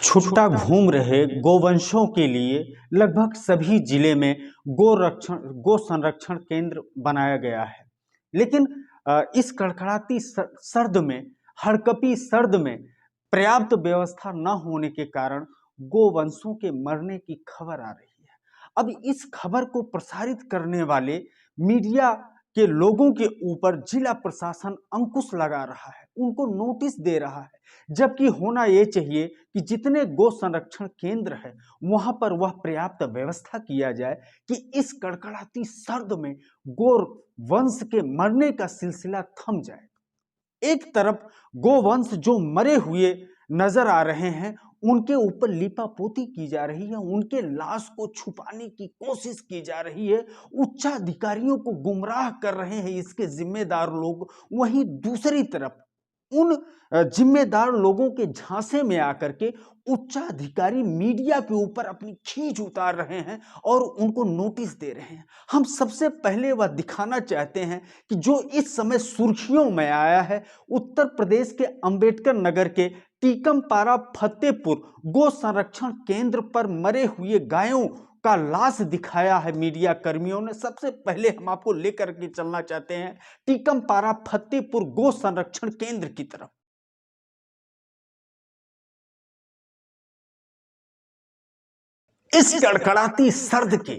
छुट्टा घूम रहे गोवंशों के लिए लगभग सभी जिले में गो संरक्षण केंद्र बनाया गया है। लेकिन इस कड़कड़ाती सर्द में, हड़कंपी सर्द में पर्याप्त व्यवस्था न होने के कारण गोवंशों के मरने की खबर आ रही है। अब इस खबर को प्रसारित करने वाले मीडिया के लोगों के ऊपर जिला प्रशासन अंकुश लगा रहा है, उनको नोटिस दे रहा है, जबकि होना ये चाहिए कि जितने गो संरक्षण केंद्र है वहां पर वह पर्याप्त व्यवस्था किया जाए कि इस कड़कड़ाती सर्द में गो वंश के मरने का सिलसिला थम जाए। एक तरफ गोवंश जो मरे हुए नजर आ रहे हैं उनके ऊपर लीपापोती की जा रही है, उनके लाश को छुपाने की कोशिश की जा रही है, उच्चाधिकारियों को गुमराह कर रहे हैं इसके जिम्मेदार लोग। वहीं दूसरी तरफ उन जिम्मेदार लोगों के झांसे में आकर के उच्चाधिकारी मीडिया के ऊपर अपनी खींच उतार रहे हैं और उनको नोटिस दे रहे हैं। हम सबसे पहले वह दिखाना चाहते हैं कि जो इस समय सुर्खियों में आया है, उत्तर प्रदेश के अंबेडकर नगर के टीकमपारा फतेहपुर गो संरक्षण केंद्र पर मरे हुए गायों का लाश दिखाया है मीडिया कर्मियों ने। सबसे पहले हम आपको लेकर के चलना चाहते हैं टीकमपारा फतेहपुर गो संरक्षण केंद्र की तरफ। इस कड़कड़ाती सर्द के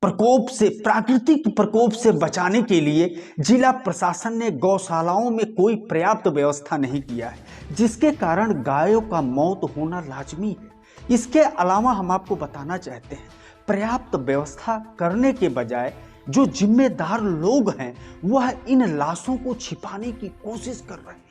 प्रकोप से, प्राकृतिक प्रकोप से बचाने के लिए जिला प्रशासन ने गौशालाओं में कोई पर्याप्त व्यवस्था नहीं किया है, जिसके कारण गायों का मौत होना लाजमी है। इसके अलावा हम आपको बताना चाहते हैं पर्याप्त व्यवस्था करने के बजाय जो जिम्मेदार लोग हैं वह इन लाशों को छिपाने की कोशिश कर रहे हैं।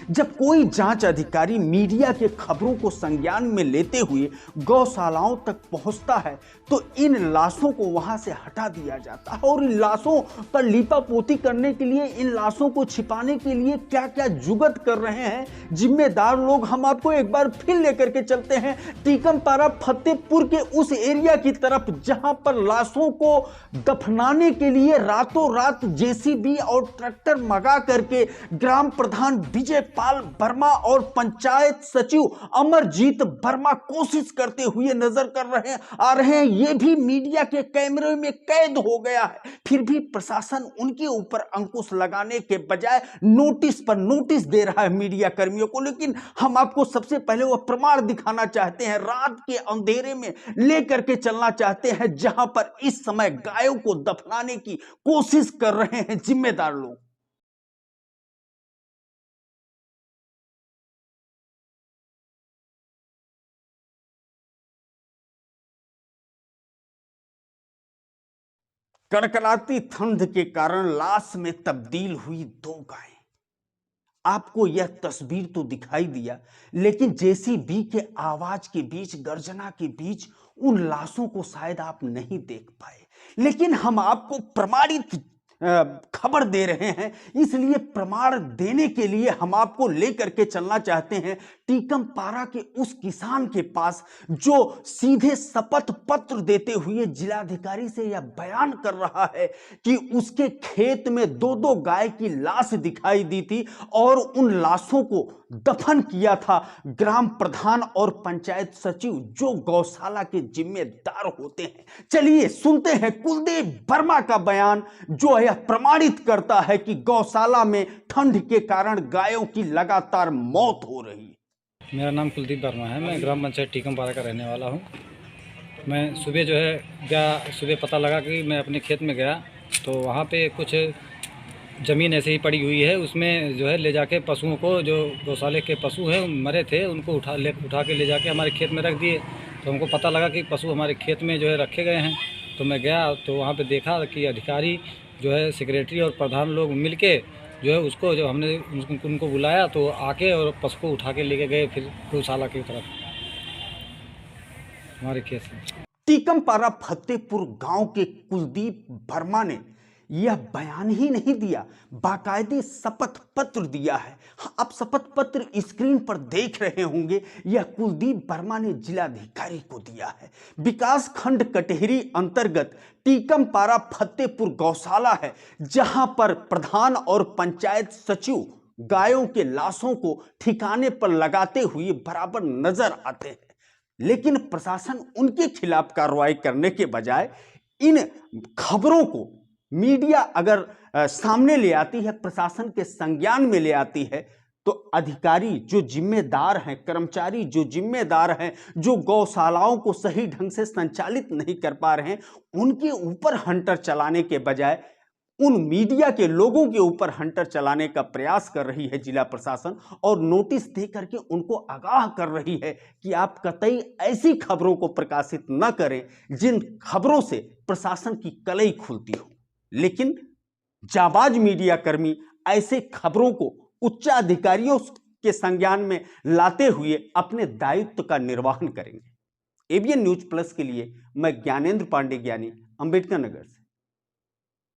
जब कोई जांच अधिकारी मीडिया के खबरों को संज्ञान में लेते हुए गौशालाओं तक पहुंचता है तो इन लाशों को वहां से हटा दिया जाता है और इन लाशों पर लीपापोती करने के लिए, इन लाशों को छिपाने के लिए क्या क्या जुगत कर रहे हैं जिम्मेदार लोग। हम आपको एक बार फिर लेकर के चलते हैं टीकमपारा फतेहपुर के उस एरिया की तरफ जहां पर लाशों को दफनाने के लिए रातों रात जेसीबी और ट्रैक्टर मंगा करके ग्राम प्रधान विजय पाल वर्मा और पंचायत सचिव अमरजीत वर्मा कोशिश करते हुए नजर कर आ रहे हैं। ये भी मीडिया के कैमरे में कैद हो गया है, फिर भी प्रशासन उनके ऊपर अंकुश लगाने के बजाय नोटिस पर नोटिस दे रहा है मीडिया कर्मियों को। लेकिन हम आपको सबसे पहले वह प्रमाण दिखाना चाहते हैं, रात के अंधेरे में लेकर के चलना चाहते हैं जहां पर इस समय गायों को दफनाने की कोशिश कर रहे हैं जिम्मेदार लोग। कड़कड़ाती ठंड के कारण लाश में तब्दील हुई 2 गायें। आपको यह तस्वीर तो दिखाई दिया, लेकिन जेसीबी के आवाज के बीच, गर्जना के बीच उन लाशों को शायद आप नहीं देख पाए। लेकिन हम आपको प्रमाणित खबर दे रहे हैं, इसलिए प्रमाण देने के लिए हम आपको लेकर के चलना चाहते हैं टीकमपारा के उस किसान के पास जो सीधे शपथ पत्र देते हुए जिलाधिकारी से यह बयान कर रहा है कि उसके खेत में 2-2 गाय की लाश दिखाई दी थी और उन लाशों को दफन किया था ग्राम प्रधान और पंचायत सचिव जो गौशाला के जिम्मेदार होते हैं। चलिए सुनते हैं कुलदीप वर्मा का बयान जो यह प्रमाणित करता है कि गौशाला में ठंड के कारण गायों की लगातार मौत हो रही है। मेरा नाम कुलदीप वर्मा है, मैं ग्राम पंचायत टीकमपारा का रहने वाला हूं। मैं सुबह जो है सुबह पता लगा कि मैं अपने खेत में गया तो वहां पे कुछ ज़मीन ऐसे ही पड़ी हुई है, उसमें जो है ले जाके पशुओं को, जो गौशाले के पशु हैं मरे थे, उनको उठा के ले जाके हमारे खेत में रख दिए। तो हमको पता लगा कि पशु हमारे खेत में जो है रखे गए हैं। तो मैं गया तो वहाँ पे देखा कि अधिकारी जो है, सेक्रेटरी और प्रधान लोग मिलके जो है उसको, जो हमने उनको बुलाया तो आके और पशु को उठा के लेके गए फिर गौशाला की तरफ हमारे खेत से। टीकमपारा फतेहपुर गांव के कुलदीप वर्मा ने यह बयान ही नहीं दिया, बाकायदे शपथ पत्र दिया है। आप शपथ पत्र स्क्रीन पर देख रहे होंगे, यह कुलदीप वर्मा ने जिलाधिकारी को दिया है। विकास खंड कटेहरी अंतर्गत टीकमपारा फतेहपुर गौशाला है जहां पर प्रधान और पंचायत सचिव गायों के लाशों को ठिकाने पर लगाते हुए बराबर नजर आते हैं, लेकिन प्रशासन उनके खिलाफ कार्रवाई करने के बजाय इन खबरों को मीडिया अगर सामने ले आती है, प्रशासन के संज्ञान में ले आती है, तो अधिकारी जो जिम्मेदार हैं, कर्मचारी जो जिम्मेदार हैं, जो गौशालाओं को सही ढंग से संचालित नहीं कर पा रहे हैं, उनके ऊपर हंटर चलाने के बजाय उन मीडिया के लोगों के ऊपर हंटर चलाने का प्रयास कर रही है जिला प्रशासन, और नोटिस दे करके उनको आगाह कर रही है कि आप कतई ऐसी खबरों को प्रकाशित न करें जिन खबरों से प्रशासन की कलई खुलती हो। लेकिन जाबाज मीडिया कर्मी ऐसे खबरों को उच्चाधिकारियों के संज्ञान में लाते हुए अपने दायित्व का निर्वहन करेंगे। एबीएन न्यूज प्लस के लिए मैं ज्ञानेंद्र पांडे, ज्ञानी, अंबेडकर नगर से।